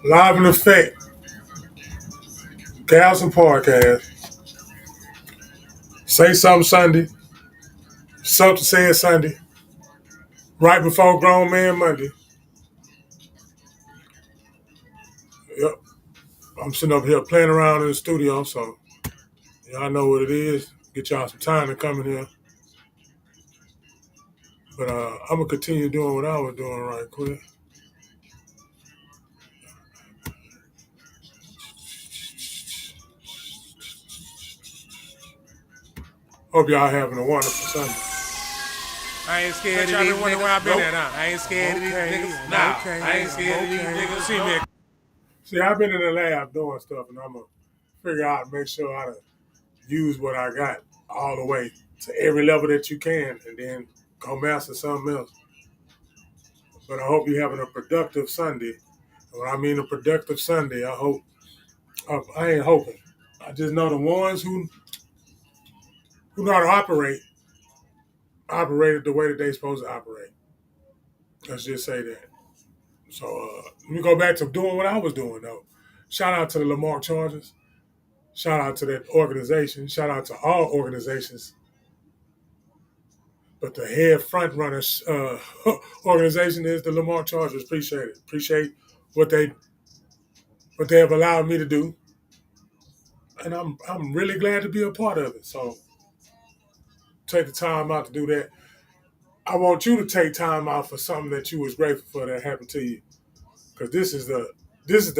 Live in effect, Galveston Podcast. Say something Sunday, something said Sunday, right before Grown Man Monday. Yep, I'm sitting up here playing around in the studio, so y'all know what it is. Get y'all some time to come in here. But I'm going to continue doing what I was doing right quick. Hope y'all having a wonderful Sunday. I ain't scared of these niggas. Where I been at, huh? I ain't scared of these niggas. Nah, I ain't scared of these niggas. See me. See, I've been in the lab doing stuff, and I'm going to figure out, make sure how to use what I got all the way to every level that you can, and then go master something else. But I hope you're having a productive Sunday. And when I mean a productive Sunday, I ain't hoping. I just know the ones who know how to operate it the way that they supposed to operate. Let's just say that. So let me go back to doing what I was doing, though. Shout out to the Lamar Chargers. Shout out to that organization. Shout out to all organizations. But the head front runner organization is the Lamar Chargers. Appreciate it. Appreciate what they have allowed me to do. And I'm really glad to be a part of it. So take the time out to do that. I want you to take time out for something that you was grateful for that happened to you. Because this is the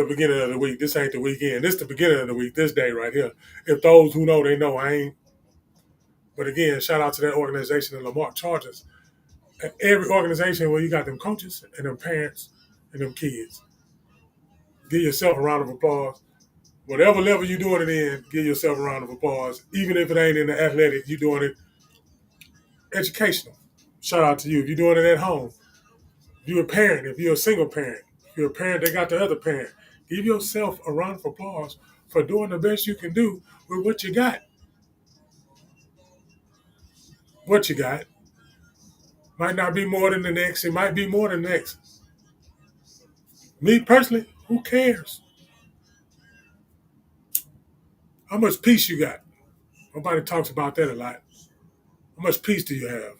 beginning of the week. This ain't the weekend. This is the beginning of the week, this day right here. If those who know, they know. I ain't. But again, shout out to that organization, the Lamar Chargers. And every organization where you got them coaches and them parents and them kids. Give yourself a round of applause. Whatever level you're doing it in, give yourself a round of applause. Even if it ain't in the athletic, you're doing it educational. Shout out to you. If you're doing it at home, if you're a parent, if you're a single parent, if you're a parent that got the other parent, give yourself a round of applause for doing the best you can do with what you got. What you got might not be more than the next. It might be more than the next. Me personally, who cares? How much peace you got? Nobody talks about that a lot. How much peace do you have?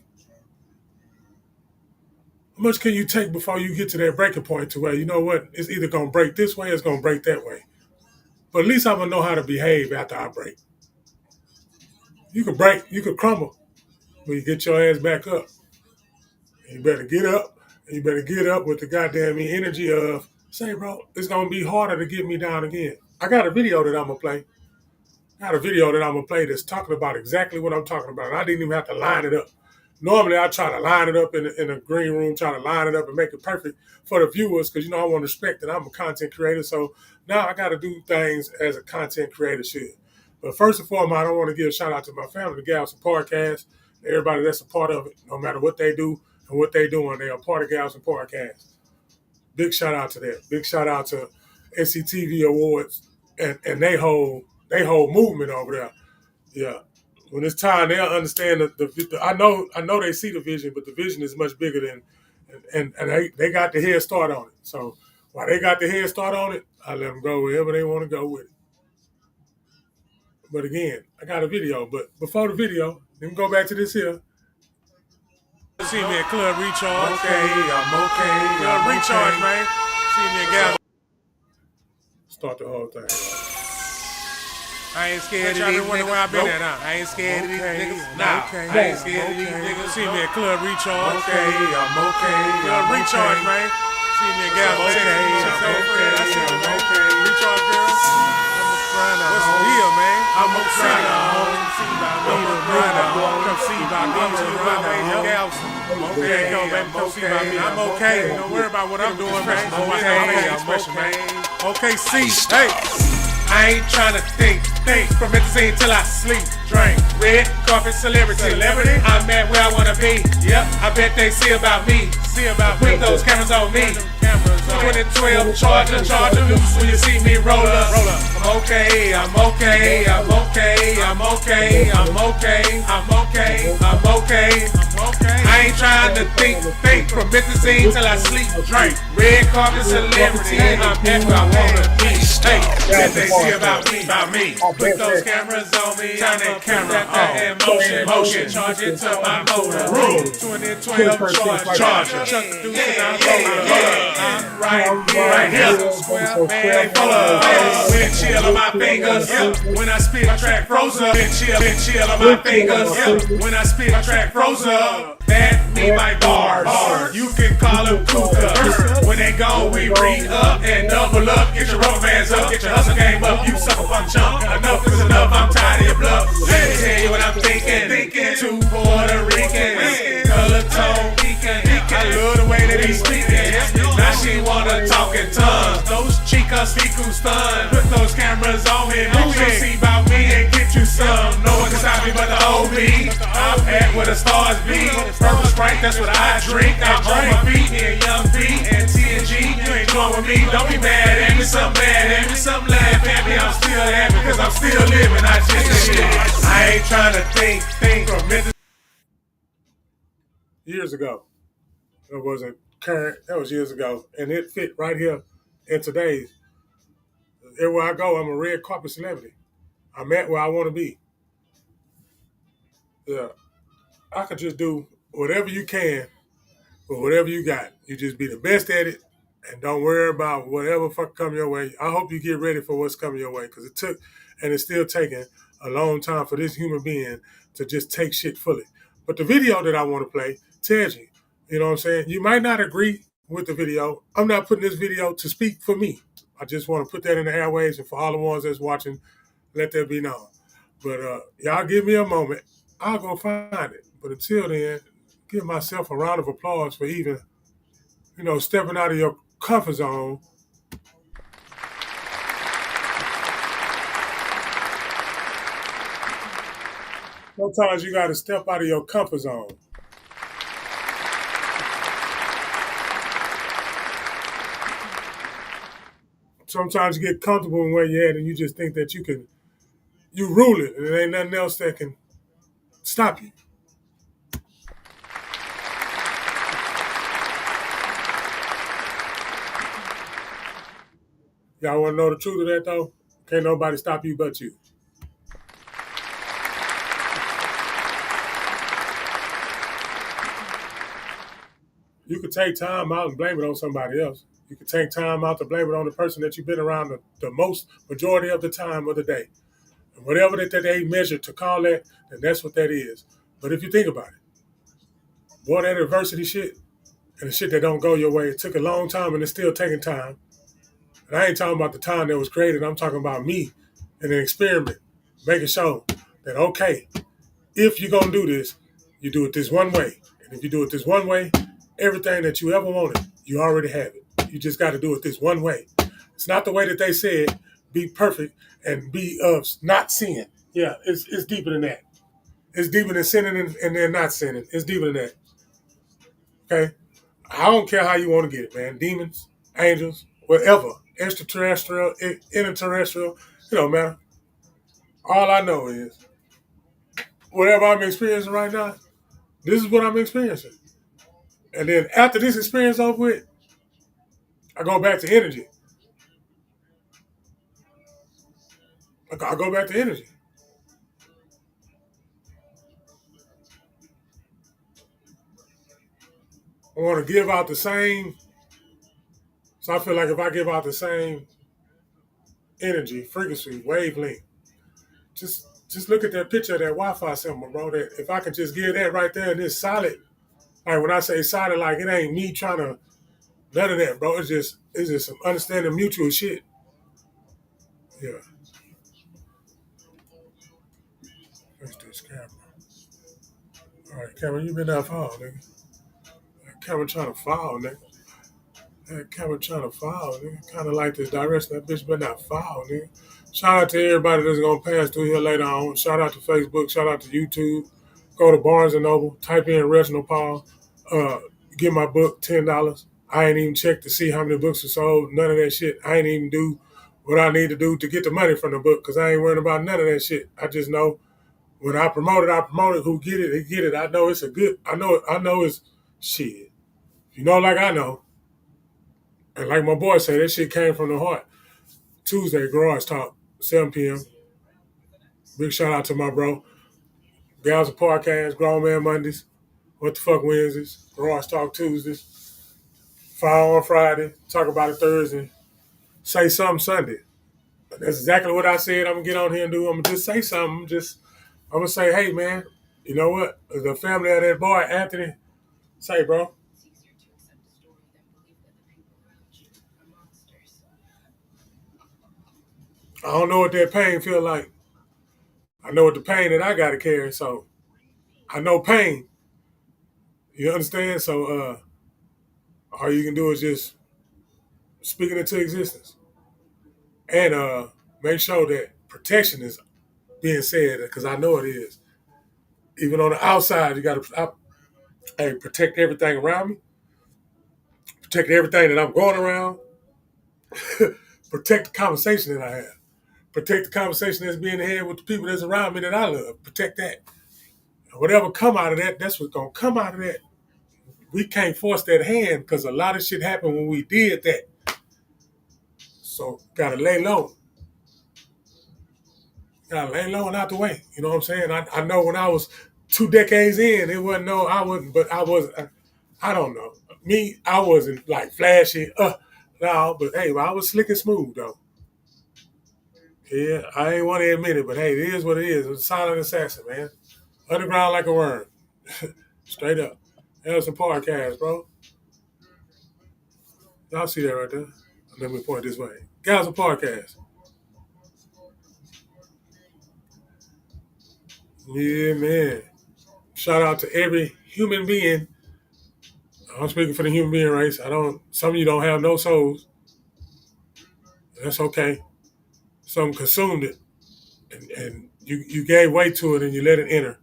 How much can you take before you get to that breaking point to where, you know what, it's either going to break this way or it's going to break that way. But at least I'm going to know how to behave after I break. You can break, you can crumble, but you get your ass back up. And you better get up, and you better get up with the goddamn energy of, say, bro, it's going to be harder to get me down again. I got a video that I'm going to play. That's talking about exactly what I'm talking about. And I didn't even have to line it up. Normally, I try to line it up in a green room, try to line it up and make it perfect for the viewers because, I want to respect that I'm a content creator. So now I got to do things as a content creator should. But first and foremost, I want to give a shout out to my family, the Galveston Podcast, everybody that's a part of it, no matter what they do and what they're doing, they are part of Galveston Podcast. Big shout out to that. Big shout out to NCTV Awards and they whole movement over there. Yeah. When it's time, they'll understand the I know they see the vision, but the vision is much bigger than, and they got the head start on it. So while they got the head start on it, I let them go wherever they want to go with it. But again, I got a video. But before the video, let me go back to this here. See me at Club Recharge. I'm okay. Club Recharge, man. See me at Galveston. Start the whole thing. I ain't scared of these niggas. Where I been at, huh? I ain't scared of these niggas. Nah, I ain't scared of these niggas. See me at Club Recharge. I'm okay. Club Recharge, man. See me at Galveston. Okay. Recharge, girl. What's the deal, man? I'm okay. Come see about me. Galveston. Okay, come see about me. I'm okay. Don't worry about what I'm doing, man. Okay, see. Hey. I ain't tryna think, from Medicine till I sleep, drink, red carpet celebrity, I'm at where I wanna be, yep, I bet they see about me, put those cameras on me, 2012 Charger loose when you see me roll up, I'm okay, I ain't trying to think from Methazine till I sleep, drink. Red carpet celebrity, I'm at where I wanna be. Hey, that they see about me. Put those cameras on me, turn that camera on. Motion, charge it to my motor. Room 2012 charger. Chuck the deuce and I'm rolling. I'm right here. Square man full windshield on my fingers. When I spit, my track froze up. Windshield on my fingers. When I spit, my track froze up. That me my bars. You can call them cougars. When they go, we re-up and double up. Get your rubber bands up, get your hustle game up. You sucker punk chump. Enough is enough, I'm tired of your bluff. Let me tell you what I'm thinking. Two Puerto Ricans, color tone peeking. I love the way that he's speaking. Now she wanna talk in tongues. Those chicas speak who stun. Put those cameras on me, move it. See about me and get you some. No one can stop me but the OB. I'm at where the stars be. Purple Sprite, that's what I drink. I'm on my feet, here Young B and TNG. You ain't going with me, don't be mad at me. Something bad at me, something laugh at me. I'm still happy cause I'm still living. I just shit. I ain't trying to think from Memphis. Years ago. It wasn't current. That was years ago. And it fit right here in today's. Everywhere I go, I'm a red carpet celebrity. I'm at where I want to be. Yeah. I could just do whatever you can with whatever you got. You just be the best at it and don't worry about whatever fuck come your way. I hope you get ready for what's coming your way because it took and it's still taking a long time for this human being to just take shit fully. But the video that I want to play tells you, you know what I'm saying? You might not agree with the video. I'm not putting this video to speak for me. I just want to put that in the airwaves and for all the ones that's watching, let that be known. But y'all give me a moment. I'll go find it. But until then, give myself a round of applause for even, stepping out of your comfort zone. Sometimes you got to step out of your comfort zone. Sometimes you get comfortable in where you're at and you just think that you rule it and there ain't nothing else that can stop you. Y'all want to know the truth of that, though? Can't nobody stop you but you. You could take time out and blame it on somebody else. You could take time out to blame it on the person that you've been around the most majority of the time of the day. And whatever that they measure to call that, then that's what that is. But if you think about it, boy, that adversity shit and the shit that don't go your way, it took a long time and it's still taking time. And I ain't talking about the time that was created. I'm talking about me and an experiment, making sure that, okay, if you're going to do this, you do it this one way. And if you do it this one way, everything that you ever wanted, you already have it. You just got to do it this one way. It's not the way that they said, be perfect and be of not sin. Yeah, it's deeper than that. It's deeper than sinning and then not sinning. It's deeper than that. Okay? I don't care how you want to get it, man. Demons, angels, whatever. Extraterrestrial, interterrestrial, it don't matter. All I know is whatever I'm experiencing right now, this is what I'm experiencing. And then after this experience over with, I go back to energy. I go back to energy. I want to give out the same. So I feel like if I give out the same energy, frequency, wavelength, just look at that picture of that Wi-Fi symbol, bro. That if I can just give that right there and it's solid. Like when I say solid, like it ain't me trying to none of that, bro. It's just some understanding mutual shit. Yeah. Let's do this camera. All right, camera, you been that far, nigga. That camera trying to fall, nigga. That camera trying to fall, nigga. Kind of like this direction. That bitch better not fall, nigga. Shout out to everybody that's going to pass through here later on. Shout out to Facebook. Shout out to YouTube. Go to Barnes & Noble. Type in Reginald Paul. Get my book, $10. I ain't even checked to see how many books are sold. None of that shit. I ain't even do what I need to do to get the money from the book because I ain't worrying about none of that shit. I just know When I promote it. Who get it, they get it. I know it's a good. I know it's shit. You know, like I know, and like my boy said, that shit came from the heart. Tuesday, Garage Talk, 7 p.m. Big shout out to my bro. Gals of Podcast, Grown Man Mondays, What the Fuck Wednesdays, Garage Talk Tuesdays, Fire on Friday, Talk About It Thursday, Say Something Sunday. That's exactly what I said I'm gonna get on here and do. I'm gonna just say something. I'm gonna say, hey man, you know what? The family of that boy, Anthony, say bro. I don't know what that pain feel like. I know what the pain that I gotta carry, so I know pain. You understand? So all you can do is just speak it into existence. And make sure that protection is being said, because I know it is. Even on the outside, you gotta protect everything around me, protect everything that I'm going around, protect the conversation that I have. Protect the conversation that's being had with the people that's around me that I love. Protect that. Whatever come out of that, that's what's gonna come out of that. We can't force that hand because a lot of shit happened when we did that. So gotta lay low. Gotta lay low and out the way. You know what I'm saying? I know when I was 2 decades in, it wasn't no, I wasn't, but I was, I don't know. Me, I wasn't like flashy. No, but hey, I was slick and smooth though. Yeah, I ain't want to admit it, but hey, it is what it is. It's a silent assassin, man. Underground like a worm. Straight up. That was some podcast, bro. Y'all see that right there? Let me point this way. Guys, a podcast. Yeah, man. Shout out to every human being. I'm speaking for the human being race. Some of you don't have no souls. That's okay. Some consumed it and you gave way to it and you let it enter.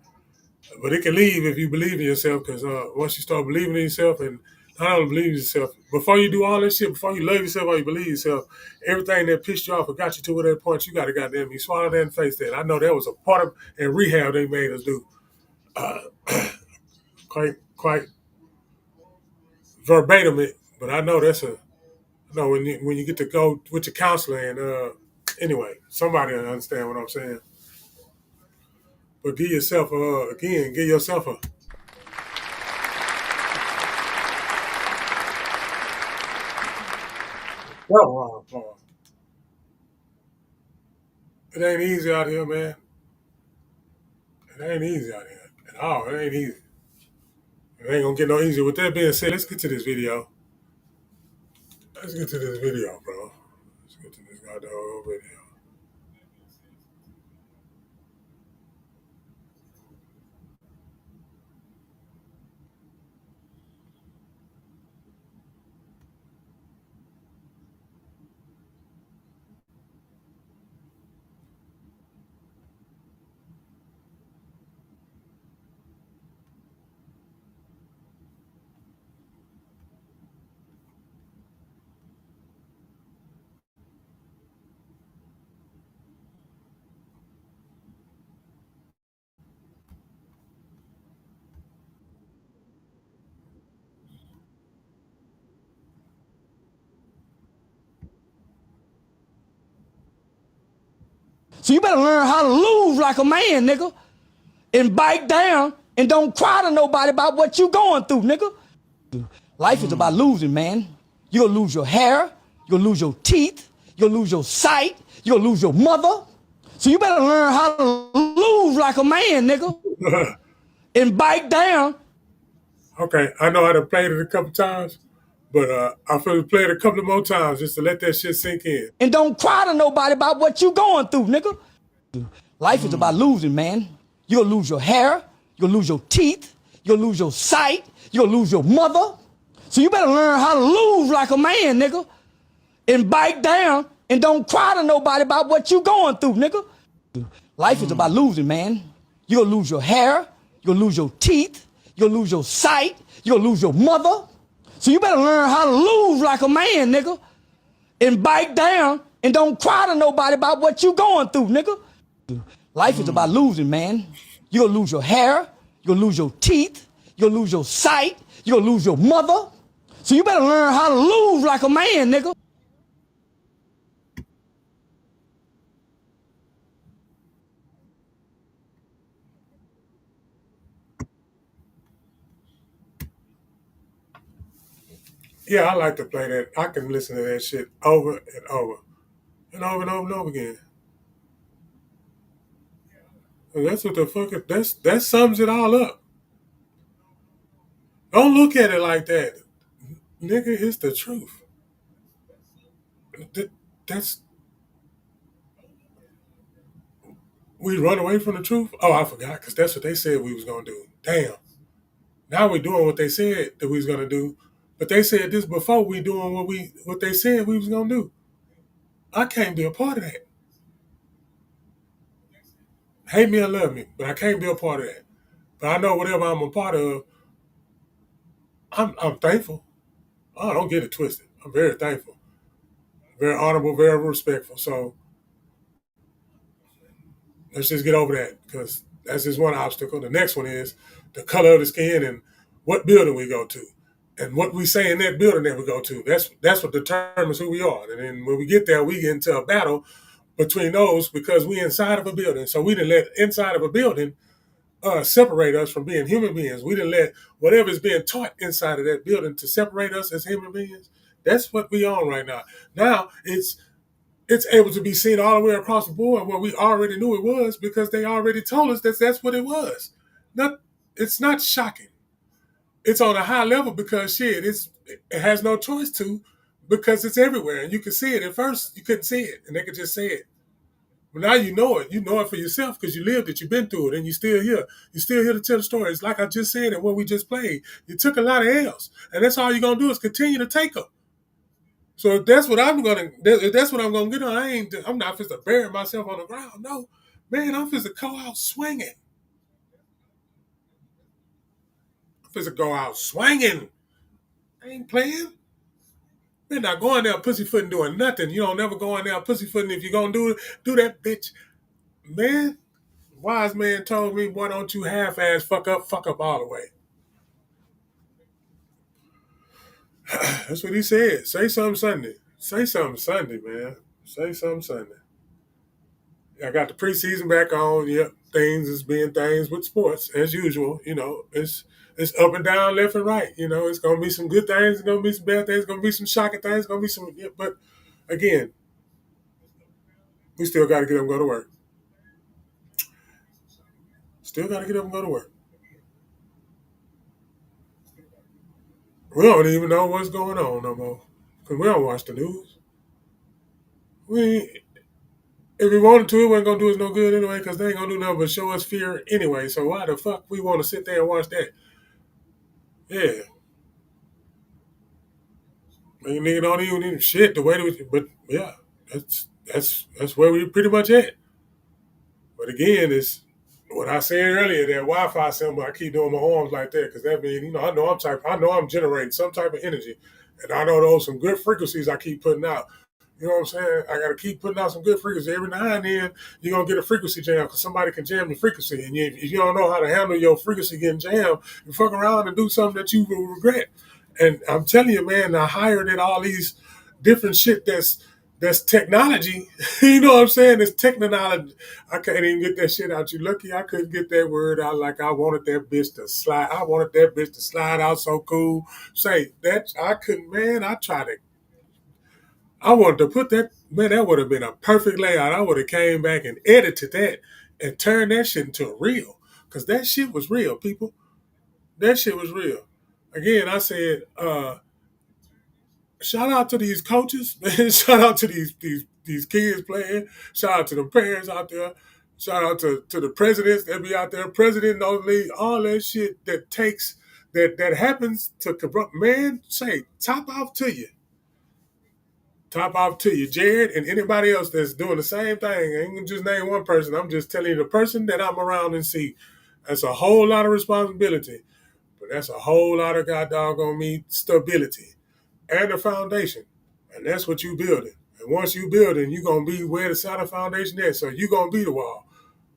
But it can leave if you believe in yourself, because once you start believing in yourself and not only believe in yourself, before you do all that shit, before you love yourself or you believe yourself, everything that pissed you off or got you to that point, you got to goddamn, you swallow that and face that. I know that was a part of in rehab they made us do. Uh, quite verbatim it, but I know that's when you get to go with your counselor and anyway, somebody will understand what I'm saying. But give yourself a well, it ain't easy out here, man. It ain't easy out here at all. It ain't easy. It ain't gonna get no easier. With that being said, let's get to this video. Let's get to this video, bro. Let's get to this goddamn video. So you better learn how to lose like a man, nigga. And bite down and don't cry to nobody about what you going through, nigga. Life is about losing, man. You're gonna lose your hair, you're gonna lose your teeth, you're gonna lose your sight, you're gonna lose your mother. So you better learn how to lose like a man, nigga. And bite down. Okay, I know how to play it a couple times, but I feel to play it a couple more times just to let that shit sink in. And don't cry to nobody about what you going through, nigga. Life is about losing, man. You're gonna lose your hair, you're gonna lose your teeth, you're gonna lose your sight, you're gonna lose your mother. So you better learn how to lose like a man, nigga. And bite down and don't cry to nobody about what you going through, nigga. Life is about losing, man. You're gonna lose your hair, you're gonna lose your teeth, you're gonna lose your sight, you're gonna lose your mother. So you better learn how to lose like a man, nigga. And bite down and don't cry to nobody about what you going through, nigga. Life is about losing, man. You're gonna lose your hair, you're gonna lose your teeth, you're gonna lose your sight, you're gonna lose your mother. So you better learn how to lose like a man, nigga. Yeah, I like to play that. I can listen to that shit over and over and over and over and over again. And that's what the fuck is, that sums it all up. Don't look at it like that. Nigga, it's the truth. That's we run away from the truth. Oh, I forgot, because that's what they said we was gonna do. Damn. Now we're doing what they said that we was gonna do. But they said this before we doing what they said we was gonna do. I can't be a part of that. Hate me or love me, but I can't be a part of that. But I know whatever I'm a part of, I'm thankful. Oh, don't get it twisted. I'm very thankful, very honorable, very respectful. So let's just get over that, because that's just one obstacle. The next one is the color of the skin and what building we go to, and what we say in that building that we go to. That's what determines who we are. And then when we get there, we get into a battle between those, because we inside of a building. So we didn't let inside of a building separate us from being human beings. We didn't let whatever's being taught inside of that building to separate us as human beings. That's what we on right now. Now it's able to be seen all the way across the board where we already knew it was, because they already told us that that's what it was. Not, it's not shocking. It's on a high level because shit, it has no choice to, because it's everywhere and you can see it. At first, you couldn't see it, and they could just say it. But now you know it. You know it for yourself because you lived it. You've been through it, and you're still here. You're still here to tell the story. It's like I just said and what we just played. You took a lot of L's, and that's all you're gonna do is continue to take them. So if that's what I'm gonna, if that's what I'm gonna get on, I'm not just to bury myself on the ground. No, man, I'm just to go out swinging. I'm just to go out swinging. I ain't playing. Man, not going there pussyfooting doing nothing. You don't never go in there pussyfooting. If you're gonna do it, do that, bitch. Man, wise man told me, why don't you half-ass fuck up all the way? That's what he said. Say something Sunday. Say something Sunday, man. Say something Sunday. I got the preseason back on. Yep, things is being things with sports as usual. You know, it's up and down, left and right. You know, it's gonna be some good things. It's gonna be some bad things. It's gonna be some shocking things. It's gonna be some. Yeah, but again, we still got to get up and go to work. Still got to get up and go to work. We don't even know what's going on no more because we don't watch the news. We If we wanted to, it wasn't gonna do us no good anyway, because they ain't gonna do nothing but show us fear anyway. So why the fuck we want to sit there and watch that? Yeah, nigga don't even need shit the way that but yeah, that's where we pretty much at. But again, it's what I said earlier, that Wi-Fi symbol. I keep doing my arms like that because that means, I know I'm generating some type of energy, and I know those some good frequencies I keep putting out. You know what I'm saying? I got to keep putting out some good frequency. Every now and then, you're going to get a frequency jam because somebody can jam the frequency. And if you don't know how to handle your frequency getting jammed, you fuck around and do something that you will regret. And I'm telling you, man, I hired at all these different shit that's technology. You know what I'm saying? It's technology. I can't even get that shit out. You lucky I couldn't get that word out like I wanted that bitch to slide. I wanted that bitch to slide out so cool. Say that I couldn't, man. I wanted to put that, man, that would have been a perfect layout. I would have came back and edited that and turned that shit into a reel. Because that shit was real, people. That shit was real. Again, I said, shout out to these coaches, man. Shout out to these kids playing. Shout out to the parents out there. Shout out to the presidents that be out there. President of the league, all that shit that happens to corrupt. Man, say, top off to you. Top off to you, Jared, and anybody else that's doing the same thing. I ain't gonna just name one person. I'm just telling you the person that I'm around and see. That's a whole lot of responsibility, but that's a whole lot of god doggone me stability and a foundation, and that's what you building. And once you building, you gonna be where the solid foundation is. So you gonna be the wall.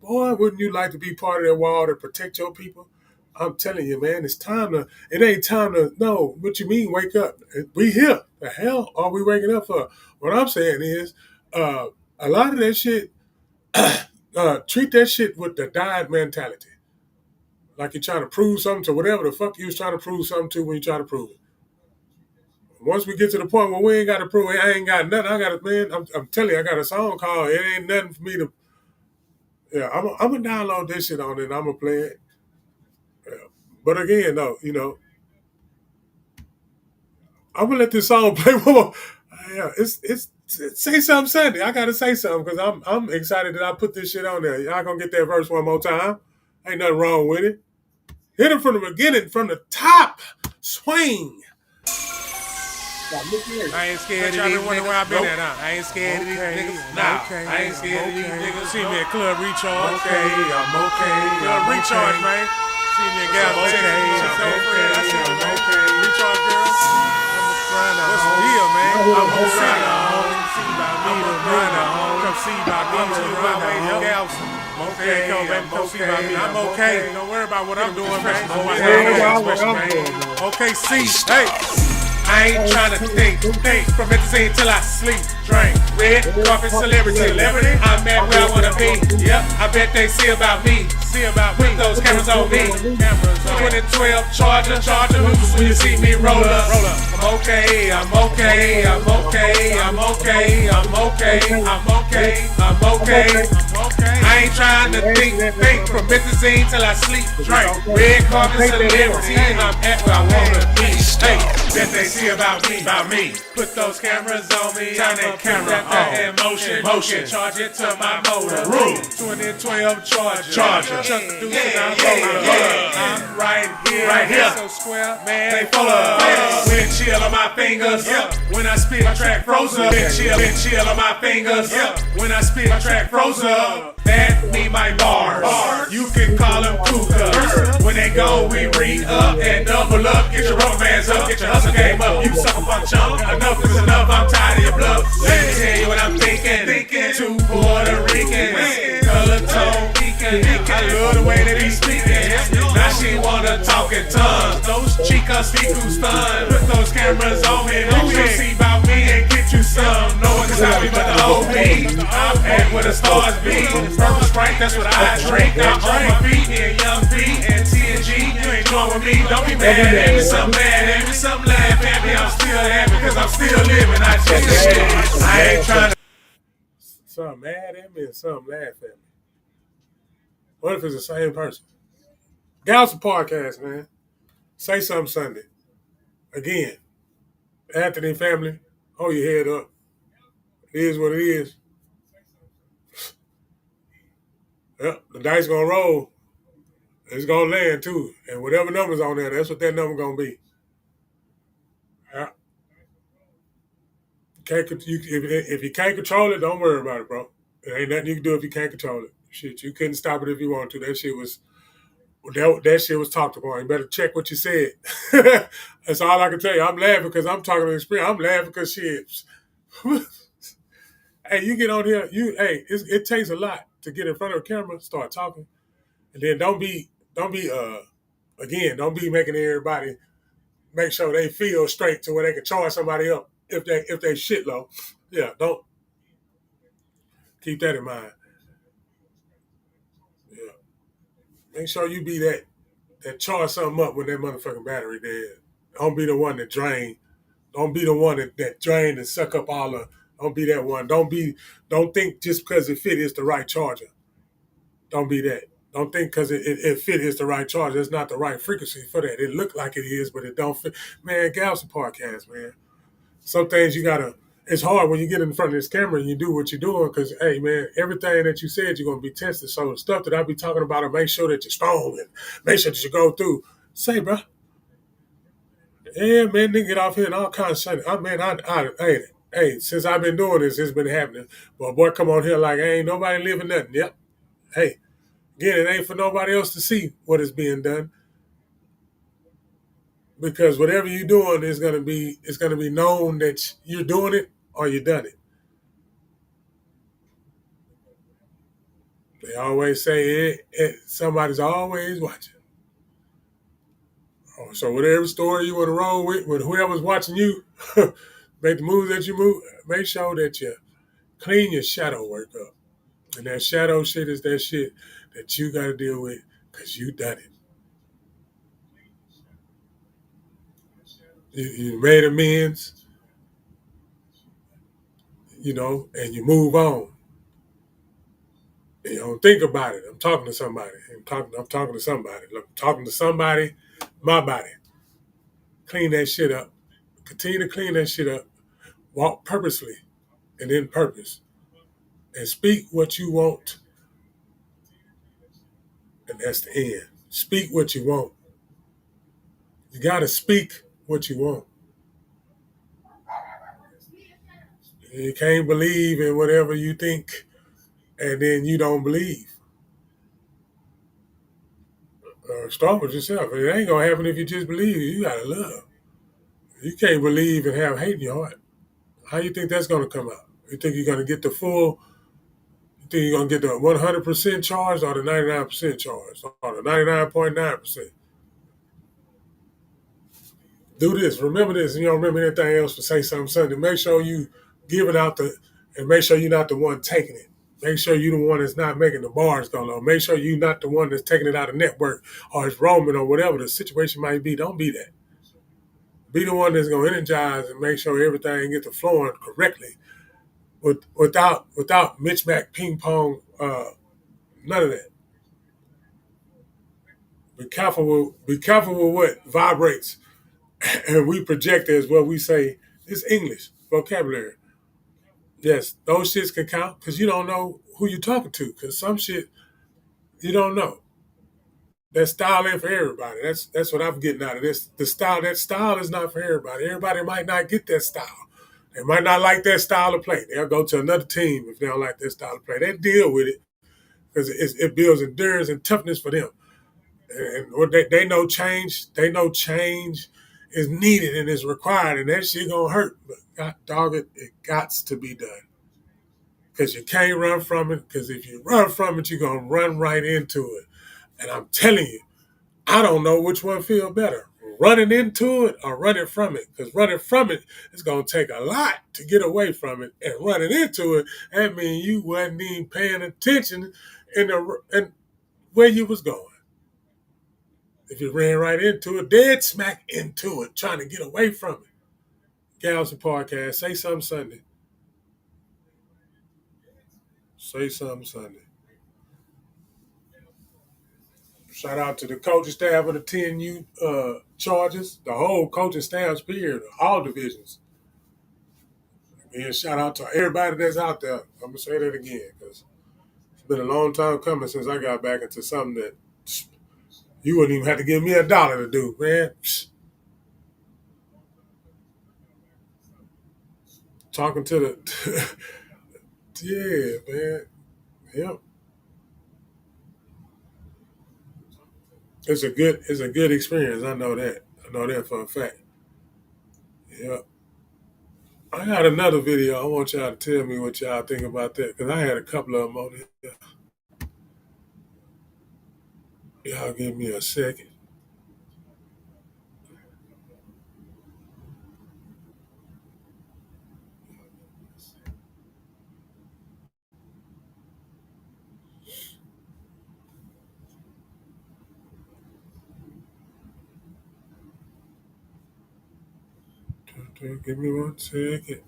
Boy, wouldn't you like to be part of that wall to protect your people? I'm telling you, man, it's time to. It ain't time to. No, what you mean? Wake up. We here. The hell are we waking up for? What I'm saying is, a lot of that shit. Treat that shit with the died mentality. Like you're trying to prove something to whatever the fuck you was trying to prove something to when you try to prove it. Once we get to the point where we ain't got to prove it, I ain't got nothing. I got to, man, I'm telling you, I got a song called It Ain't Nothing for Me to. Yeah, I'm going to download this shit on it and I'm going to play it. Yeah. But again, though, I'm going to let this song play one more. Yeah, it's say something Sunday. I got to say something because I'm excited that I put this shit on there. Y'all going to get that verse one more time. Ain't nothing wrong with it. Hit it from the beginning, from the top. Swing. I ain't scared of these niggas. Where I been at, huh? I ain't scared of these niggas. Nah, I ain't scared of these niggas. See me at Club Recharge. Okay, I'm okay. Club Recharge, man. See me at Gas Station. I said, okay. Recharge, girl. What's the deal, man? I'm a grinder home. See about me, the grinder home. Come see about me, the grinder home. Okay, come see about me. I'm okay. Don't worry about what I'm doing, man. Okay, see. Hey. I ain't trying to think from Methazine till I sleep. Drink, red, coffee, celebrity. I'm at where I wanna be. Yep, I bet they see about me. Put those cameras on me. 2012 Charger. When you see me roll up. I'm okay. I ain't trying to think from Methazine till I sleep. Drink, red, coffee, celebrity. I'm at where I wanna be. Hey, bet they see about me. Put those cameras on me. Turn that camera on. Motion. Charge it to my motor. 2012 Charger. Chuck the deuce and I'm rolling. I'm right here. So square, man. They full of wind chill on my fingers. When I spit, my track froze up. Wind chill on my fingers. When I spit, my track froze up. That me my bars. You can call them cougars. When they go, we re-up and double up. Get your rubber bands up. Get your hustle game up. You sucker punch chump. Enough is enough. I'm tired of your bluff. Let me tell you what I'm thinking. Two Puerto Ricans. Color tone peeking. I love the way that he's speaking. Now she wanna talk in tongues. Those chicas speak who stun. Put those cameras on me. Don't you see about me and get you some. No one can stop me but the OB. I'm at where the stars be. Purple Sprite, that's what I drink. I'm on my feet, me and Young B and TNG. You ain't join with me, don't be mad at me. Some mad at me, some laugh at me. I'm still happy because I'm still living. I just shit. I ain't trying to. Some mad at me and some laugh at me. What if it's the same person? Galson Podcast, man. Say something Sunday. Again, Anthony family, hold your head up. It is what it is. Yep, the dice gonna roll. It's gonna land too. And whatever number's on there, that's what that number gonna be. Yeah. If you can't control it, don't worry about it, bro. There ain't nothing you can do if you can't control it. Shit, you couldn't stop it if you wanted to. That shit was talked about. You better check what you said. That's all I can tell you. I'm laughing because I'm talking to experience. I'm laughing because shit. Hey, you get on here. It takes a lot to get in front of a camera, start talking, and then don't be making everybody make sure they feel straight to where they can charge somebody up if they shit low. Yeah, don't keep that in mind. Yeah, make sure you be that charge something up when that motherfucking battery dead. Don't be the one that drain. Don't be the one that drain and suck up all the. Don't be that one. Don't think just because it fit is the right charger. Don't be that. Don't think because it fit is the right charger. It's not the right frequency for that. It look like it is, but it don't fit. Man, Galson Podcast, man. Some things you gotta. It's hard when you get in front of this camera and you do what you're doing because, hey, man, everything that you said, you're going to be tested. So the stuff that I be talking about, to make sure that you're strong and make sure that you go through. Say, bro. Yeah, man, they get off here and all kinds of shit. Hey, since I've been doing this, it's been happening. But boy, come on here like, ain't nobody living nothing. Yep. Hey, again, it ain't for nobody else to see what is being done. Because whatever you're doing it's gonna be known that you're doing it or you done it. They always say somebody's always watching. Oh, so whatever story you want to roll with whoever's watching you, make the moves that you move, make sure that you clean your shadow work up. And that shadow shit is that shit that you got to deal with because you done it. You made amends, and you move on. You don't think about it. I'm talking to somebody. I'm talking to somebody. I'm talking to somebody. My body. Clean that shit up. Continue to clean that shit up. Walk purposely and in purpose. And speak what you want. And that's the end. Speak what you want. You got to speak what you want. You can't believe in whatever you think and then you don't believe. Start with yourself. It ain't going to happen if you just believe. You got to love. You can't believe and have hate in your heart. How you think that's going to come out? You think you're going to get the full, you think you're going to get the 100% charge or the 99% charge or the 99.9%? Do this. Remember this, and you don't remember anything else to say something Sunday. Make sure you give it out and make sure you're not the one taking it. Make sure you're the one that's not making the bars go low. Make sure you're not the one that's taking it out of network or it's roaming or whatever the situation might be. Don't be that. Be the one that's going to energize and make sure everything gets to flowing correctly without mismatch ping pong, none of that. Be careful with what vibrates and we project as what we say. It's English vocabulary. Yes, those shits can count because you don't know who you're talking to. Because some shit you don't know. That style ain't for everybody. That's what I'm getting out of this. That style is not for everybody. Everybody might not get that style. They might not like that style of play. They'll go to another team if they don't like that style of play. They deal with it because it builds endurance and toughness for them. And what they know change. They know change is needed and is required, and that shit gonna hurt. But God dog it gots to be done. Because you can't run from it. Because if you run from it, you're gonna run right into it. And I'm telling you, I don't know which one feel better, running into it or running from it. Because running from it is gonna take a lot to get away from it, and running into it, that means you wasn't even paying attention in where you was going. If you ran right into it, dead smack into it, trying to get away from it. Gals and Podcast, say something Sunday. Say something Sunday. Shout out to the coaching staff of the 10U Chargers, the whole coaching staff's period, all divisions. And shout out to everybody that's out there. I'm going to say that again because it's been a long time coming since I got back into something that you wouldn't even have to give me $1 to do, man. Talking to the, yeah, man. Yep. It's a good experience. I know that. I know that for a fact. Yep. I got another video. I want y'all to tell me what y'all think about that because I had a couple of them on here. Y'all give me a second. Give me 1 second.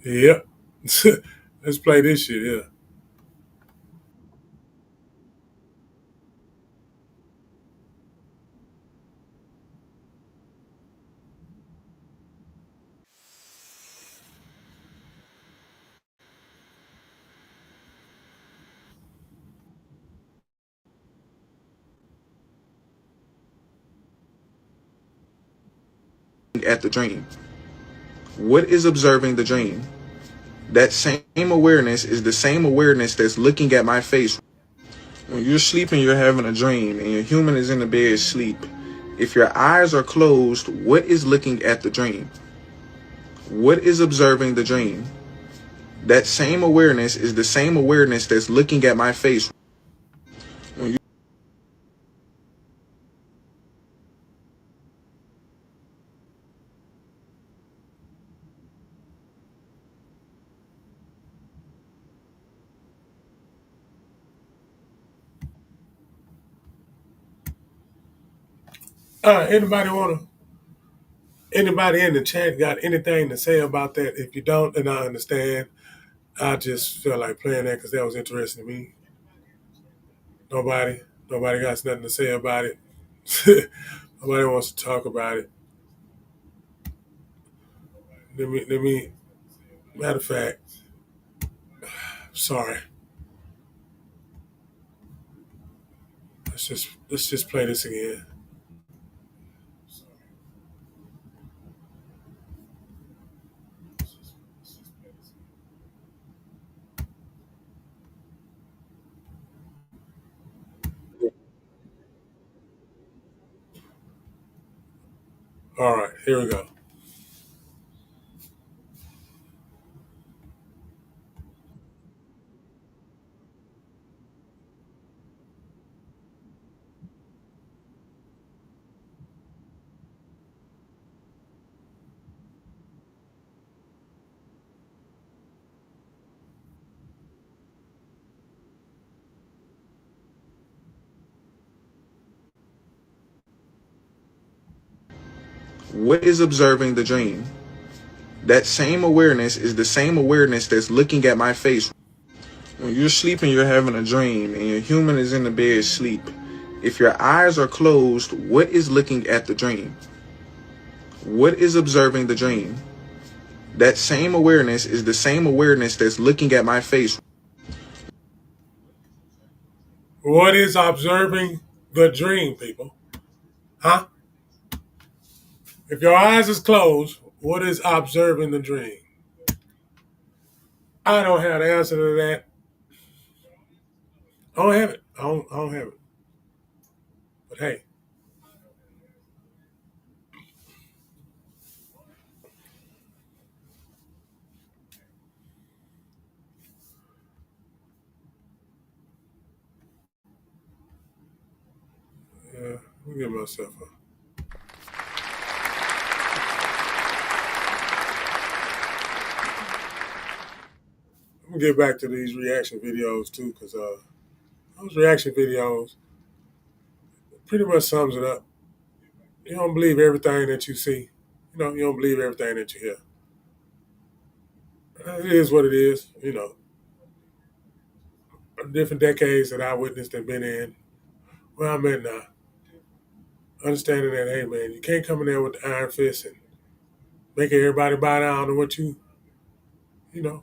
Yep. Let's play this shit here. Yeah. 'Cause- at the dream? What is observing the dream? That same awareness is the same awareness that's looking at my face. When you're sleeping, you're having a dream, and your human is in the bed asleep. If your eyes are closed, what is looking at the dream? What is observing the dream? That same awareness is the same awareness that's looking at my face. When you Anybody in the chat got anything to say about that? If you don't, then I understand. I just feel like playing that because that was interesting to me. Nobody, nobody got nothing to say about it. Nobody wants to talk about it. Matter of fact, sorry. Let's just play this again. All right, here we go. What is observing the dream? That same awareness is the same awareness that's looking at my face. When you're sleeping, you're having a dream, and your human is in the bed asleep. If your eyes are closed, what is looking at the dream? What is observing the dream? That same awareness is the same awareness that's looking at my face. What is observing the dream, people? Huh? If your eyes is closed, what is observing the dream? I don't have the answer to that. I don't have it. I don't have it. But hey, let me get myself up. I'm gonna get back to these reaction videos too, because those reaction videos pretty much sums it up. You don't believe everything that you see. You don't believe everything that you hear. It is what it is. Different decades that I witnessed and been in, where I'm at now. Understanding that, hey man, you can't come in there with the iron fist and make everybody bow down to what you know,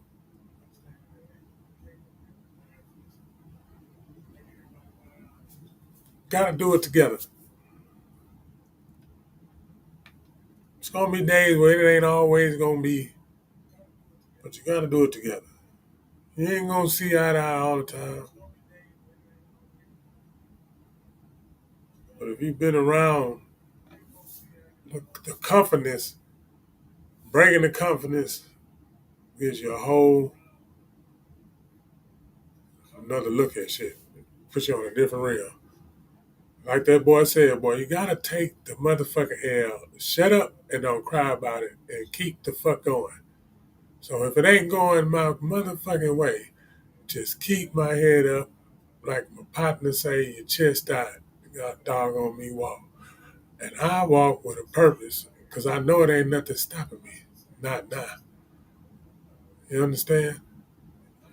gotta do it together. It's gonna be days where it ain't always gonna be, but you gotta do it together. You ain't gonna see eye to eye all the time. But if you've been around the confidence, breaking the confidence gives you a whole another look at shit. Puts you on a different realm. Like that boy said, boy, you gotta take the motherfucking L. Shut up and don't cry about it and keep the fuck going. So if it ain't going my motherfucking way, just keep my head up. Like my partner say, your chest out. You got dog on me walk. And I walk with a purpose because I know it ain't nothing stopping me. Not now. You understand?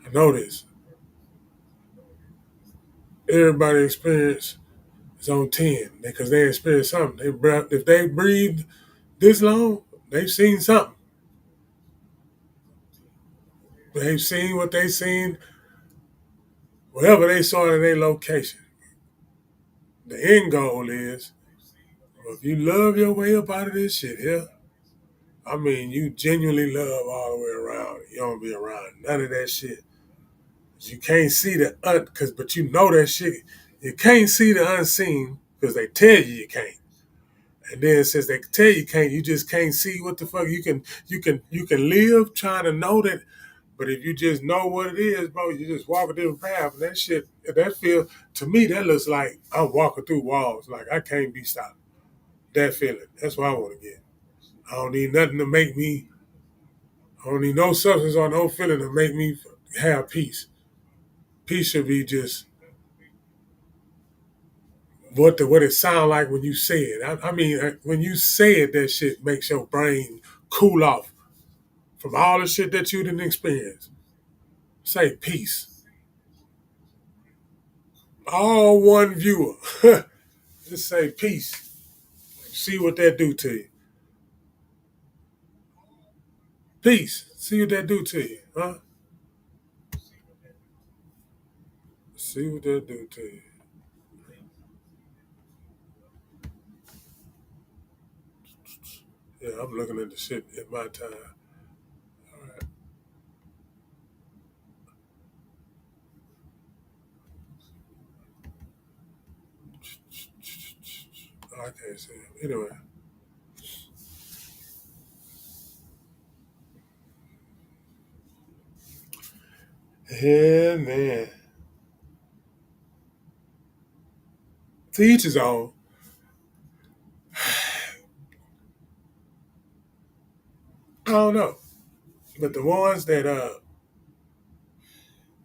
I know this. Everybody experience is on 10 because they experience something. If they breathe this long, they've seen something. They've seen what they seen, whatever they saw in their location. The end goal is, well, if you love your way up out of this shit here, I mean, you genuinely love all the way around. You don't be around none of that shit. You can't see the but you know that shit. You can't see the unseen because they tell you can't. And then since they tell you can't, you just can't see what the fuck you can live trying to know that. But if you just know what it is, bro, you just walk a different path. And that shit, that feel to me, that looks like I'm walking through walls. Like I can't be stopped. That feeling. That's what I want to get. I don't need nothing to make me. I don't need no substance or no feeling to make me have peace. Peace should be just what it sound like when you say it. I mean, when you say it, that shit makes your brain cool off from all the shit that you didn't experience. Say peace. All one viewer. Just say peace. See what that do to you. Peace. See what that do to you, huh? See what that do to you. Yeah, I'm looking at the shit in my time. All right. I can't see him. Anyway. Yeah, man. To each his own. I don't know. But the ones that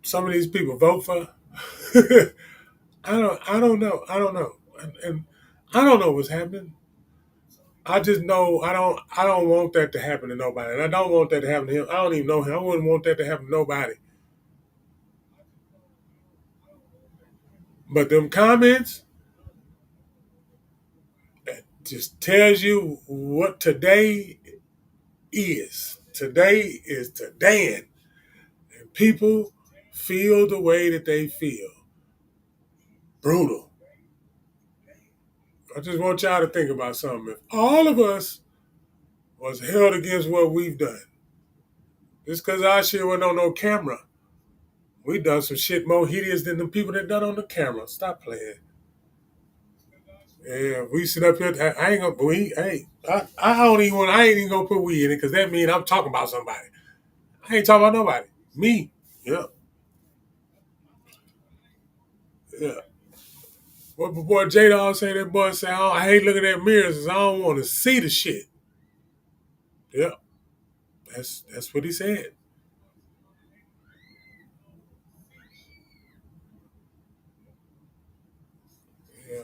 some of these people vote for, I don't know. I don't know. And I don't know what's happening. I just know I don't want that to happen to nobody. And I don't want that to happen to him. I don't even know him. I wouldn't want that to happen to nobody. But them comments just tells you what today is. Today is today. And people feel the way that they feel. Brutal. I just want y'all to think about something. If all of us was held against what we've done, just because our shit wasn't on no camera, we done some shit more hideous than the people that done on the camera. Stop playing. Yeah, we sit up here. I ain't gonna. I don't even want. I ain't even gonna put we in it because that means I'm talking about somebody. I ain't talking about nobody. Me. Yeah. Yeah. What my boy J Dog say? That boy say, oh, I hate looking at mirrors because I don't want to see the shit. Yeah. That's what he said. Yeah.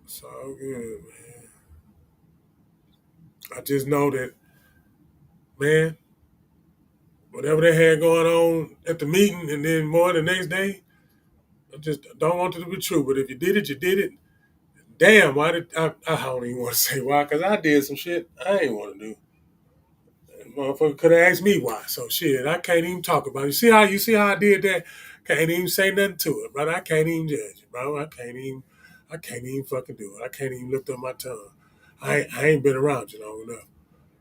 It's all good, man. I just know that, man, whatever they had going on at the meeting and then more the next day, I just don't want it to be true. But if you did it, you did it. Damn, why did I don't even want to say why, because I did some shit I ain't want to do. And motherfucker could have asked me why. So shit, I can't even talk about it. You see how I did that? Can't even say nothing to it, brother. I can't even judge it, bro. I can't even fucking do it. I can't even lift up my tongue. I ain't been around you long enough.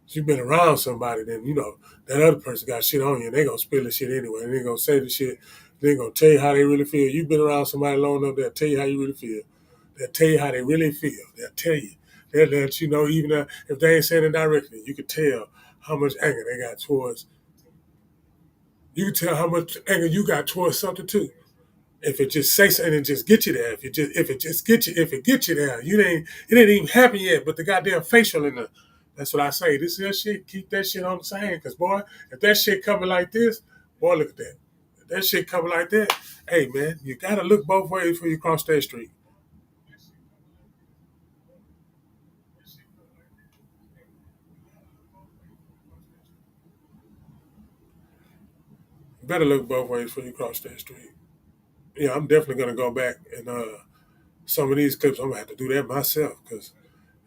If you've been around somebody, then you know that other person got shit on you, and they gonna spill the shit anyway. And they gonna say the shit. They gonna tell you how they really feel. You've been around somebody long enough, they'll tell you how you really feel. They'll tell you how they really feel. They'll tell you. They'll let you know, even if they ain't saying it directly, you can tell how much anger they got towards. You can tell how much anger you got towards something too. If it just say something and just get you there, if it gets you there, it ain't even happened yet, but the goddamn facial in the that's what I say. This is shit, keep that shit on the same. Cause boy, if that shit coming like this, boy, look at that. If that shit coming like that, hey man, you gotta look both ways before you cross that street. You better look both ways before you cross that street. Yeah, I'm definitely gonna go back and some of these clips I'm gonna have to do that myself because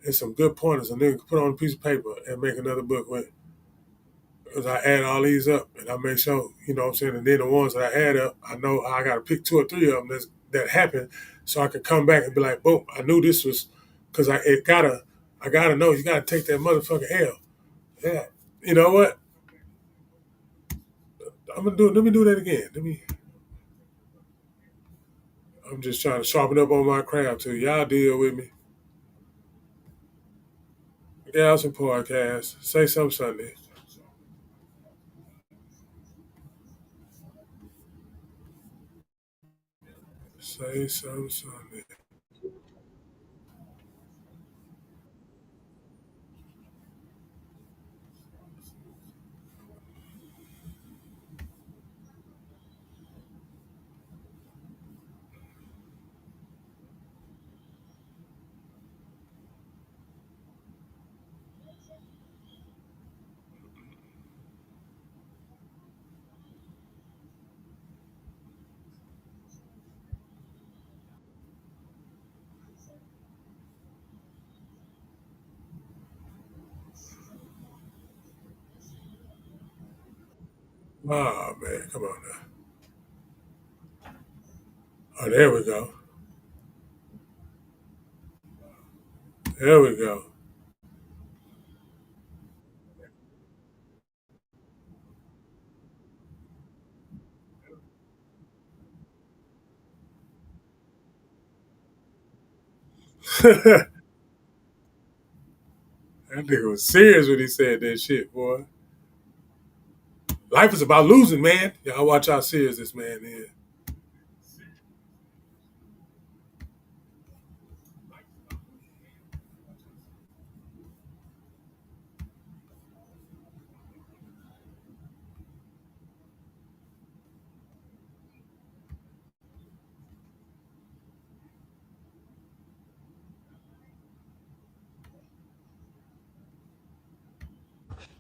there's some good pointers and then put on a piece of paper and make another book with. Because I add all these up and I make sure, you know what I'm saying? And then the ones that I add up, I know I got to pick two or three of them that happened, so I could come back and be like, boom, I knew this was because I gotta know you gotta take that motherfucking L. Yeah, you know what? I'm gonna do. Let me do that again. I'm just trying to sharpen up on my craft too. Y'all deal with me. Get out some podcasts. Say something Sunday. Say something Sunday. Oh man, come on now. Oh, there we go. There we go. That nigga was serious when he said that shit, boy. Life is about losing, man. Y'all watch how serious this man is.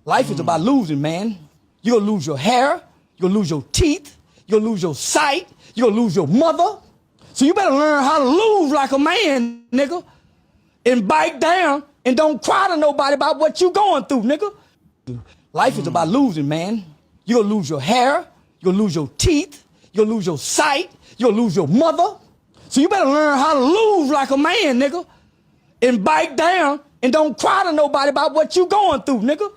Life is about losing, man. You're gonna lose your hair, you're gonna lose your teeth, you're gonna lose your sight, you're gonna lose your mother. So you better learn how to lose like a man, nigga. And bite down and don't cry to nobody about what you going through, nigga. Life is about losing, man. You're gonna lose your hair, you're gonna lose your teeth, you're gonna lose your sight, you're gonna lose your mother. So you better learn how to lose like a man, nigga. And bite down and don't cry to nobody about what you going through, nigga.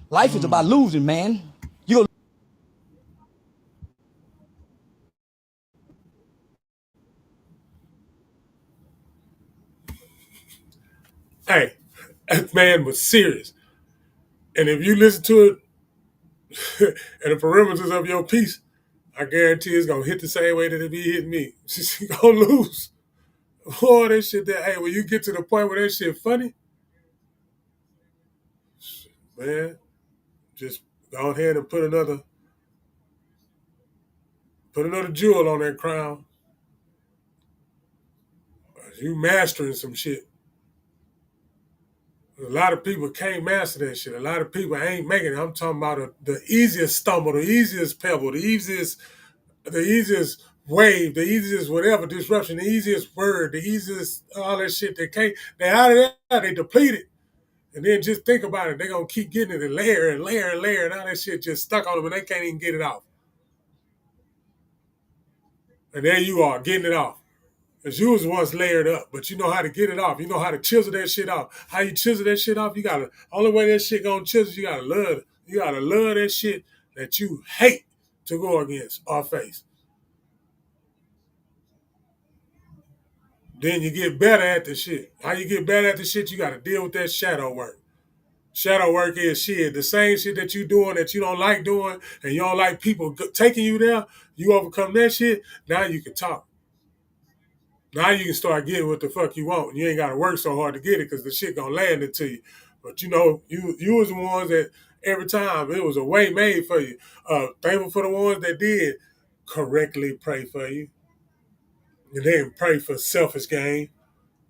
Life is about losing, man. You Hey, that man was serious. And if you listen to it and the perimeters of your piece, I guarantee it's gonna hit the same way that it be hitting me. She's gonna lose. Boy, that shit that hey, when you get to the point where that shit funny, man, just go ahead and put another jewel on that crown. You mastering some shit. A lot of people can't master that shit. A lot of people ain't making it. I'm talking about the easiest stumble, the easiest pebble, the easiest wave, the easiest whatever disruption, the easiest word, the easiest all that shit. They out of there, they depleted. And then just think about it, they gonna keep getting it and layer and layer and layer, and all that shit just stuck on them and they can't even get it off. And there you are, getting it off. Because you was once layered up, but you know how to get it off. You know how to chisel that shit off. How you chisel that shit off, you gotta only way that shit gonna chisel, you gotta love it. You gotta love that shit that you hate to go against or face. Then you get better at the shit. How you get better at the shit, you gotta deal with that shadow work. Shadow work is shit. The same shit that you doing that you don't like doing and you don't like people taking you there, you overcome that shit, now you can talk. Now you can start getting what the fuck you want. You ain't got to work so hard to get it because the shit gonna land it to you. But you know, you was the ones that every time it was a way made for you. Thankful for the ones that did correctly pray for you. You didn't pray for selfish gain,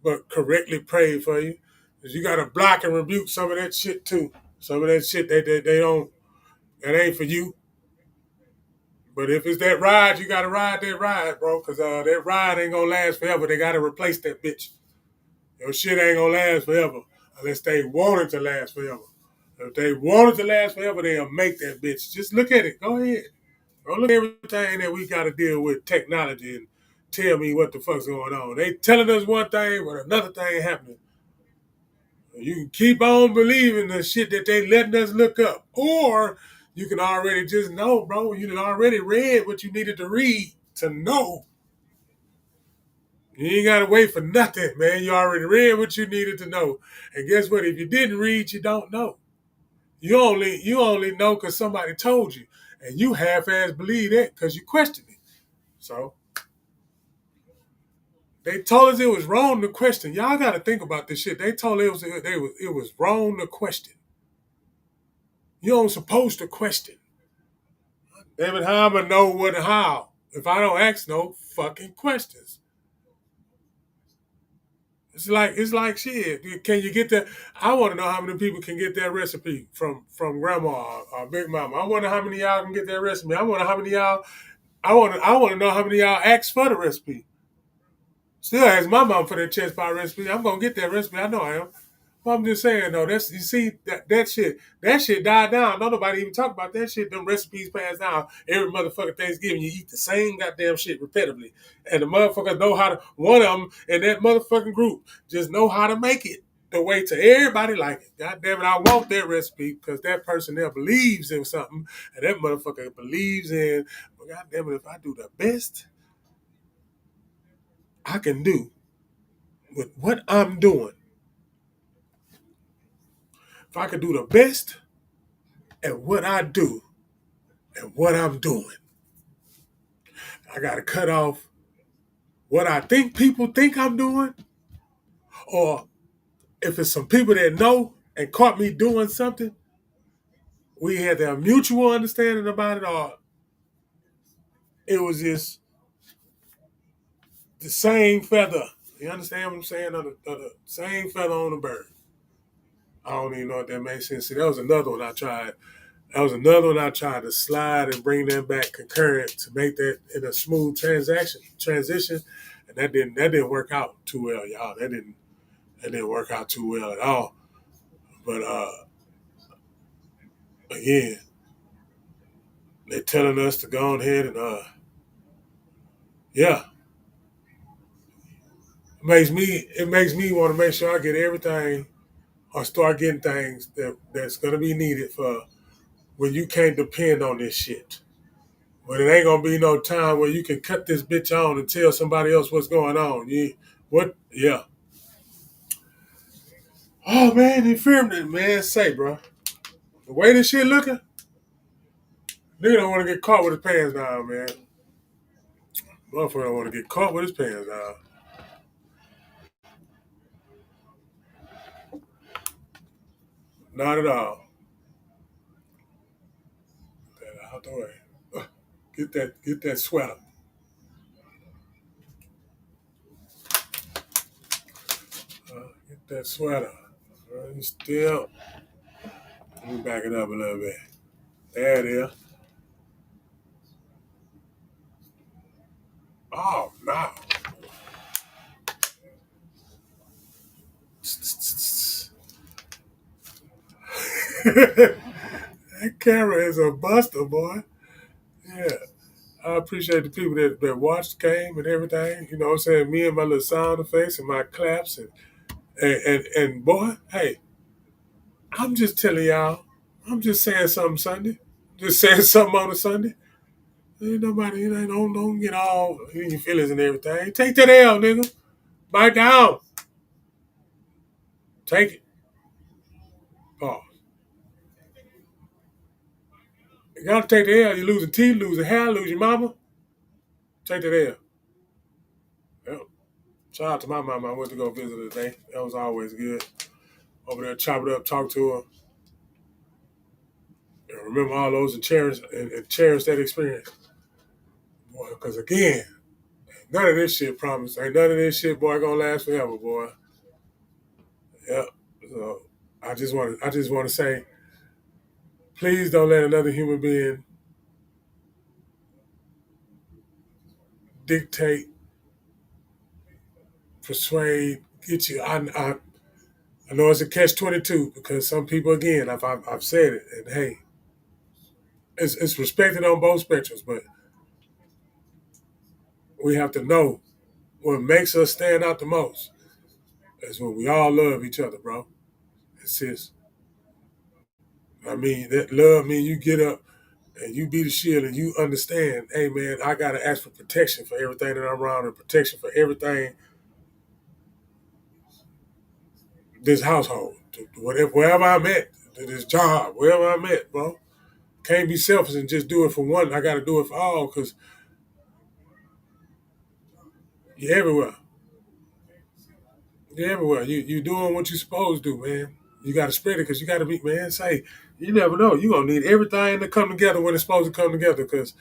but correctly pray for you. Cause you got to block and rebuke some of that shit too. Some of that shit they don't, that ain't for you. But if it's that ride, you got to ride that ride, bro. Cause that ride ain't gonna last forever. They got to replace that bitch. Your shit ain't gonna last forever unless they want it to last forever. If they want it to last forever, they'll make that bitch. Just look at it. Go ahead. Go look at everything that we got to deal with technology and tell me what the fuck's going on. They telling us one thing, but another thing happening. You can keep on believing the shit that they letting us look up. Or you can already just know, bro. You done already read what you needed to read to know. You ain't got to wait for nothing, man. You already read what you needed to know. And guess what? If you didn't read, you don't know. You only know because somebody told you. And you half-ass believe that because you questioned it. So they told us it was wrong to question. Y'all got to think about this shit. They told us it was wrong to question. You ain't supposed to question. David, how am I know what and how? If I don't ask no fucking questions. It's like shit. Can you get that? I want to know how many people can get that recipe from grandma or big mama. I wonder how many of y'all can get that recipe. I wonder how many of y'all. I want to know how many of y'all asked for the recipe. Still ask my mom for that chest pie recipe. I'm gonna get that recipe. I know I am. But I'm just saying though, that's you see that shit died down. Don't nobody even talk about that shit. Them recipes passed down. Every motherfucking Thanksgiving you eat the same goddamn shit repetitively. And the motherfuckers know how to one of them in that motherfucking group just know how to make it the way to everybody like it. God damn it, I want that recipe because that person there believes in something and that motherfucker believes in, well, God damn it, if I do the best I can do with what I'm doing. If I could do the best at what I do and what I'm doing, I got to cut off what I think people think I'm doing, or if it's some people that know and caught me doing something, we had a mutual understanding about it, or it was just the same feather. You understand what I'm saying? The same feather on the bird. I don't even know if that makes sense. See, that was another one I tried. To slide and bring them back concurrent to make that in a smooth transition, and that didn't work out too well, y'all. That didn't work out too well at all. But again, they're telling us to go ahead and yeah, it makes me want to make sure I get everything or start getting things that's gonna be needed for when you can't depend on this shit. But it ain't gonna be no time where you can cut this bitch on and tell somebody else what's going on. Yeah. Oh man, the infirmity, man, say, bro. The way this shit looking, nigga don't want to get caught with his pants down, man. Motherfucker don't want to get caught with his pants down. Not at all. Get that out the way. Get that sweater. Get that sweater. Still. Let me back it up a little bit. There it is. Oh no. That camera is a buster, boy. Yeah. I appreciate the people that watched, came, and everything. You know what I'm saying? Me and my little sound effects and my claps. And boy, hey, I'm just telling y'all, I'm just saying something Sunday. Just saying something on a Sunday. Ain't nobody, don't get all in your feelings and everything. Take that L, nigga. Bite down. Take it. Pause. You gotta take the L. You losing teeth, losing hair, lose your mama. Take that L. Yep. Shout out to my mama. I went to go visit her today. That was always good. Over there, chop it up, talk to her. And remember all those and cherish that experience. Boy, because again, none of this shit promised. Ain't none of this shit, boy, gonna last forever, boy. Yep. So I just want to say, please don't let another human being dictate, persuade, get you. I know it's a catch-22 because some people, again, I've said it, and hey, it's respected on both spectrums, but we have to know what makes us stand out the most is when we all love each other, bro. It's just, I mean, that love means you get up and you be the shield and you understand, hey man, I gotta ask for protection for everything that I'm around and protection for everything this household, wherever I'm at, this job, wherever I'm at, bro. Can't be selfish and just do it for one. I gotta do it for all because you're everywhere. You're everywhere. You doing what you're supposed to do, man. You gotta spread it because you gotta be, man. Say, you never know. You gonna need everything to come together when it's supposed to come together because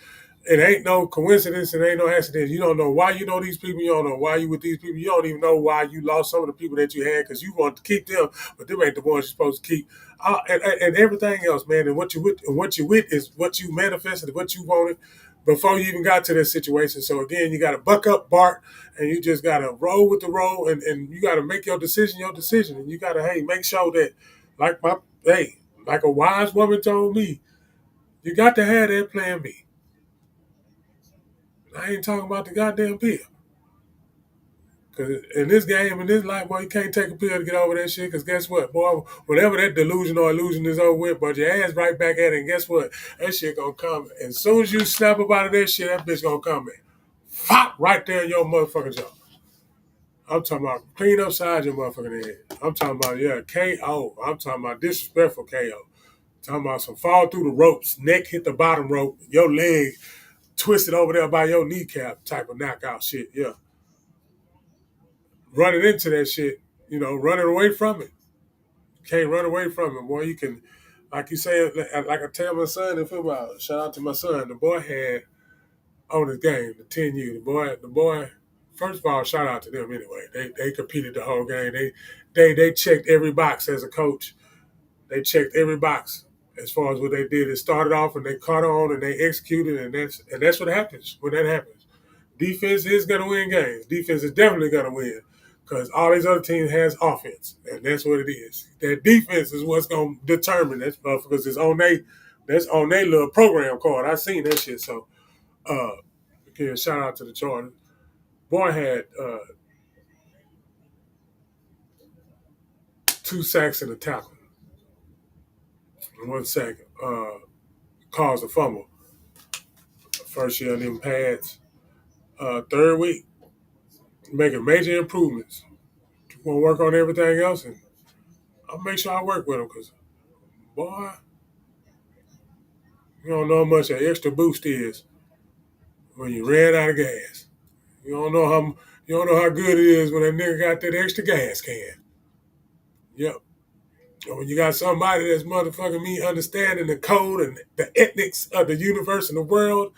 it ain't no coincidence. It ain't no accident. You don't know why you know these people. You don't know why you with these people. You don't even know why you lost some of the people that you had because you want to keep them, but them ain't the ones you're supposed to keep. And everything else, man. And what you with is what you manifested, what you wanted before you even got to this situation. So again, you got to buck up, Bart, and you just got to roll with the roll, and you got to make your decision, and you got to make sure that, like a wise woman told me, you got to have that plan B. I ain't talking about the goddamn pill. Because in this game, in this life, boy, you can't take a pill to get over that shit. Because guess what, boy? Whatever that delusion or illusion is over with, but your ass right back at it. And guess what? That shit gonna come. And as soon as you snap up out of that shit, that bitch gonna come in. Fop right there in your motherfucking jaw. I'm talking about clean upside your motherfucking head. I'm talking about, KO. I'm talking about disrespectful KO. I'm talking about some fall through the ropes, neck hit the bottom rope, your leg twisted over there by your kneecap type of knockout shit, yeah. Running into that shit, running away from it. You can't run away from it, boy. You can, like you say, like I tell my son in football, shout out to my son, the boy had on his game, the 10U, the boy, first of all, shout out to them anyway. They competed the whole game. They checked every box as a coach. They checked every box as far as what they did. It started off and they caught on and they executed, and that's what happens when that happens. Defense is going to win games. Defense is definitely going to win because all these other teams has offense, and that's what it is. That defense is what's going to determine that because that's on their little program card. I seen that shit. So, again, shout out to the Chargers. Boy had 2 sacks and a tackle. In 1 sack caused a fumble. First year in them pads. Third week, making major improvements. Want to work on everything else, and I'll make sure I work with them because, boy, you don't know how much an extra boost is when you ran out of gas. You don't know how good it is when that nigga got that extra gas can. Yep. And when you got somebody that's motherfucking me understanding the code and the ethics of the universe and the world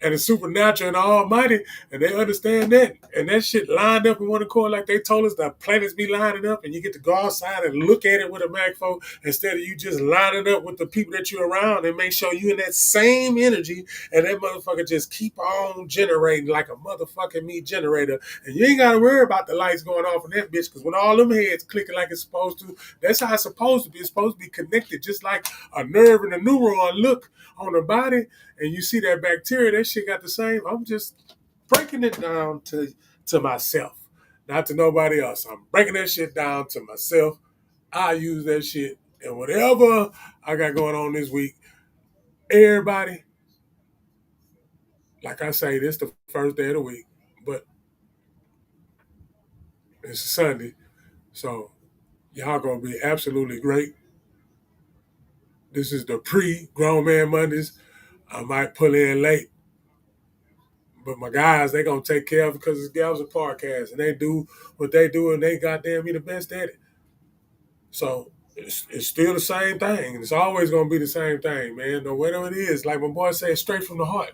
and the supernatural and the almighty, and they understand that, and that shit lined up in one accord like they told us the planets be lining up, and you get to go outside and look at it with a macro instead of you just lining up with the people that you're around and make sure you in that same energy, and that motherfucker just keep on generating like a motherfucking meat generator, and you ain't got to worry about the lights going off in that bitch, because when all them heads clicking like it's supposed to, that's how it's supposed to be. It's supposed to be connected, just like a nerve and a neuron look on the body, and you see that bacteria, that shit got the same. I'm just breaking it down to myself, not to nobody else. I'm breaking that shit down to myself. I use that shit, and whatever I got going on this week, everybody, like I say, this the first day of the week, but it's Sunday, so y'all gonna be absolutely great. This is the pre-Grown Man Mondays. I might pull in late, but my guys, they gonna take care of it because it's Gals and Podcast, and they do what they do, and they goddamn me the best at it. So it's still the same thing, and it's always gonna be the same thing, man. No whatever it is, like my boy said, straight from the heart.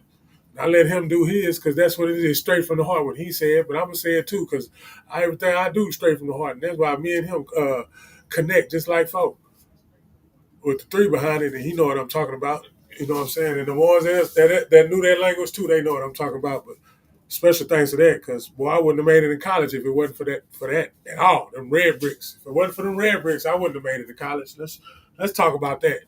I let him do his because that's what it is, straight from the heart. What he said, but I'm gonna say it too because everything I do straight from the heart, and that's why me and him connect just like folk with the 3 behind it, and he know what I'm talking about. You know what I'm saying? And the ones that knew that language too, they know what I'm talking about. But special thanks to that, because boy, I wouldn't have made it in college if it wasn't for that at all. Them red bricks. If it wasn't for them red bricks, I wouldn't have made it to college. Let's talk about that.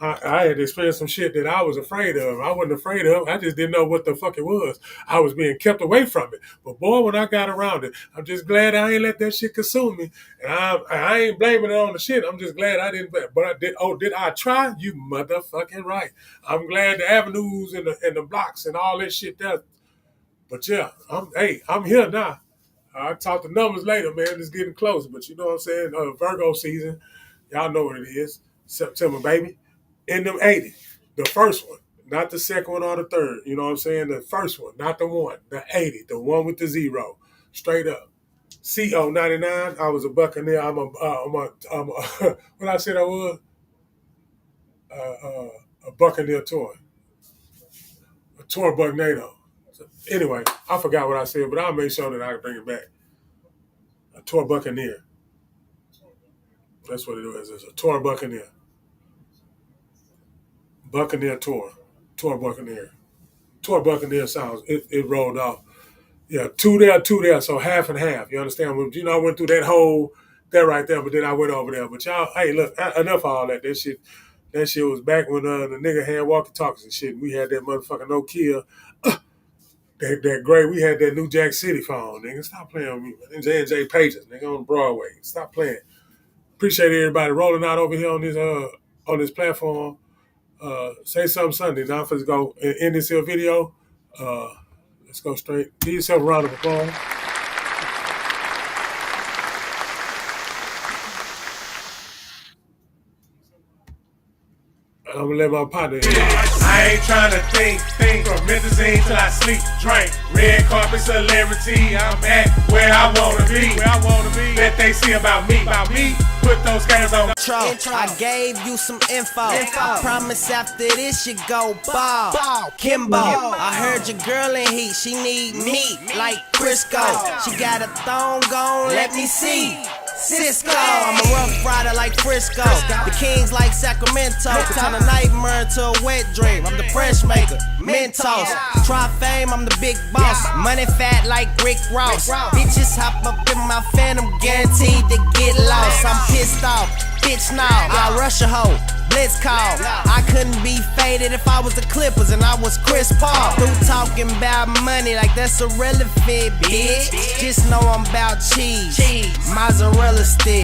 I had experienced some shit that I was afraid of. I wasn't afraid of. I just didn't know what the fuck it was. I was being kept away from it. But boy, when I got around it, I'm just glad I ain't let that shit consume me. And I ain't blaming it on the shit. I'm just glad I didn't. But I did. Oh, did I try? You motherfucking right. I'm glad the avenues and the blocks and all that shit there. But yeah, I'm here now. I'll talk the numbers later, man. It's getting close. But you know what I'm saying? Virgo season. Y'all know what it is. September, baby. In them 80. The first one. Not the second one or the third. You know what I'm saying? The first one. Not the one. The 80. The one with the 0. Straight up. CO 99. I was a Buccaneer. I'm a what I said I was? A Buccaneer tour. A tour Bucknado. Anyway, I forgot what I said, but I'll make sure that I can bring it back. A tour Buccaneer. That's what it is. It's a tour Buccaneer. Buccaneer tour. Tour Buccaneer. Tour Buccaneer sounds, it rolled off. Yeah, two there, so half and half. You understand? You know, I went through that right there, but then I went over there. But y'all, hey, look, enough of all that. That shit was back when the nigga had walkie-talkies and shit. We had that motherfucking Nokia. That gray, we had that New Jack City phone, nigga. Stop playing with me, man. J&J Pages, nigga, on Broadway. Stop playing. Appreciate everybody rolling out over here on this platform. Say something Sunday. Now let's go end this here video. Let's go straight. Give yourself a round of applause. I'm gonna let my partner in. I ain't trying to think from Methazine till I sleep, drink. Red carpet celebrity, I'm at where I wanna be. That they see about me. Put those cameras on. Intro. I gave you some info. I promise after this you go ball. Kimbo. I heard your girl in heat. She need meat like Crisco. She got a thong gone, let me see. Cisco. I'm a rough rider like Frisco. The Kings like Sacramento. Turn a nightmare to a wet dream. I'm the fresh maker. Mentos. Try fame, I'm the big boss. Money fat like Rick Ross. Bitches hop up in my Phantom, guaranteed to get lost. I'm pissed off. Bitch, now I rush a hoe. Blitz call. I couldn't be faded if I was the Clippers and I was Chris Paul. Through talking about money like that's irrelevant, bitch. Just know I'm about cheese. Mozzarella stick.